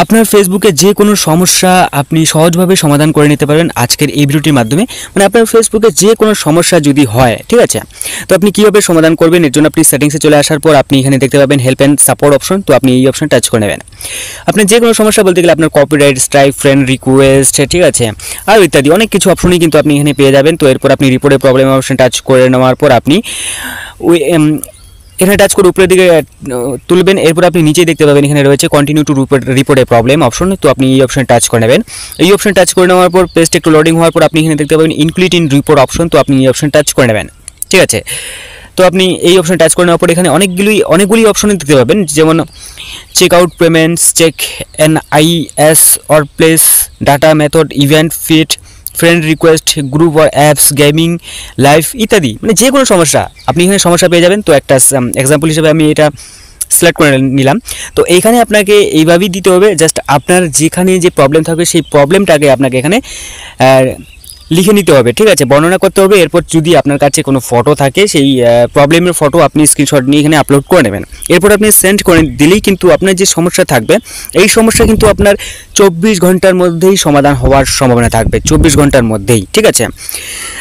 আপনার ফেসবুকে যে কোনো সমস্যা আপনি সহজভাবে সমাধান করে নিতে পারবেন আজকের এই ভিডিওটির মাধ্যমে। মানে আপনার ফেসবুকে যে কোনো সমস্যা যদি হয়, ঠিক আছে, তো আপনি কীভাবে সমাধান করবেন এর জন্য আপনি সেটিংসে চলে আসার পর আপনি এখানে দেখতে পাবেন হেল্প অ্যান্ড সাপোর্ট অপশন। তো আপনি এই অপশন টাচ করে নেবেন। আপনি যে কোনো সমস্যা বলতে গেলে আপনার কপিরাইট স্ট্রাইক, ফ্রেন্ড রিকোয়েস্ট, ঠিক আছে, আর ইত্যাদি অনেক কিছু অপশনই কিন্তু আপনি এখানে পেয়ে যাবেন। তো এরপর আপনি রিপোর্টের প্রবলেম অপশন টাচ করে নেওয়ার পর আপনি এখানে টাচ করে উপরের দিকে তুলবেন। এরপর আপনি নিচেই দেখতে পাবেন এখানে রয়েছে continue to report A problem option. তো আপনি এই অপশন টাচ করে নেবেন। এই অপশন টাচ করে নেওয়ার পর পেজটা একটু লোডিং হওয়ার পর আপনি এখানে দেখতে পাবেন ইনক্লুড ইন রিপোর্ট অপশন। তো আপনি এই অপশন টাচ করে নেবেন, ঠিক আছে। তো আপনি এই অপশন টাচ করে নেওয়ার পর এখানে অনেকগুলি অপশন দেখতে পাবেন, যেমন check out payments, check NIS or place, data method, event fit, friend request, group or apps, gaming, live ইত্যাদি। মানে যে কোনো সমস্যা আপনি এখানে সমস্যা পেয়ে যাবেন। তো একটা এক্সাম্পল হিসেবে আমি এটা সিলেক্ট করে নিলাম। তো এইখানে আপনাকে এইভাবেই দিতে হবে, জাস্ট আপনার যেখানে যে প্রবলেম থাকবে সেই প্রবলেমটাকে আপনাকে এখানে লিখে নিতে হবে, ঠিক আছে, বর্ণনা করতে হবে। এরপর যদি আপনার কাছে কোনো ফটো থাকে সেই প্রবলেমের ফটো আপনি স্ক্রিনশট নিয়ে এখানে আপলোড করে নেবেন। এরপর আপনি সেন্ড করে দিলেই কিন্তু আপনার যে সমস্যা থাকবে এই সমস্যা কিন্তু আপনার 24 ঘন্টার মধ্যেই সমাধান হওয়ার সম্ভাবনা থাকবে, 24 ঘন্টার মধ্যেই, ঠিক আছে।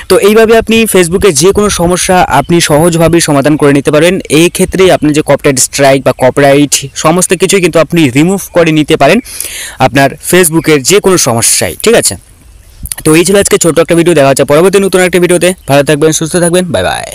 তো এইভাবে আপনি ফেসবুকে যে কোনো সমস্যা আপনি সহজভাবেই সমাধান করে নিতে পারেন। এই ক্ষেত্রে আপনার যে কপিরাইট স্ট্রাইক বা কপিরাইট সমস্ত কিছুই কিন্তু আপনি রিমুভ করে নিতে পারেন আপনার ফেসবুকের যে কোনো সমস্যায়, ঠিক আছে। তো এই ছিল আজকে ছোট্ট একটা ভিডিও। দেখা হচ্ছে পরবর্তী নতুন একটা ভিডিওতে। ভালো থাকবেন, সুস্থ থাকবেন, বাই বাই।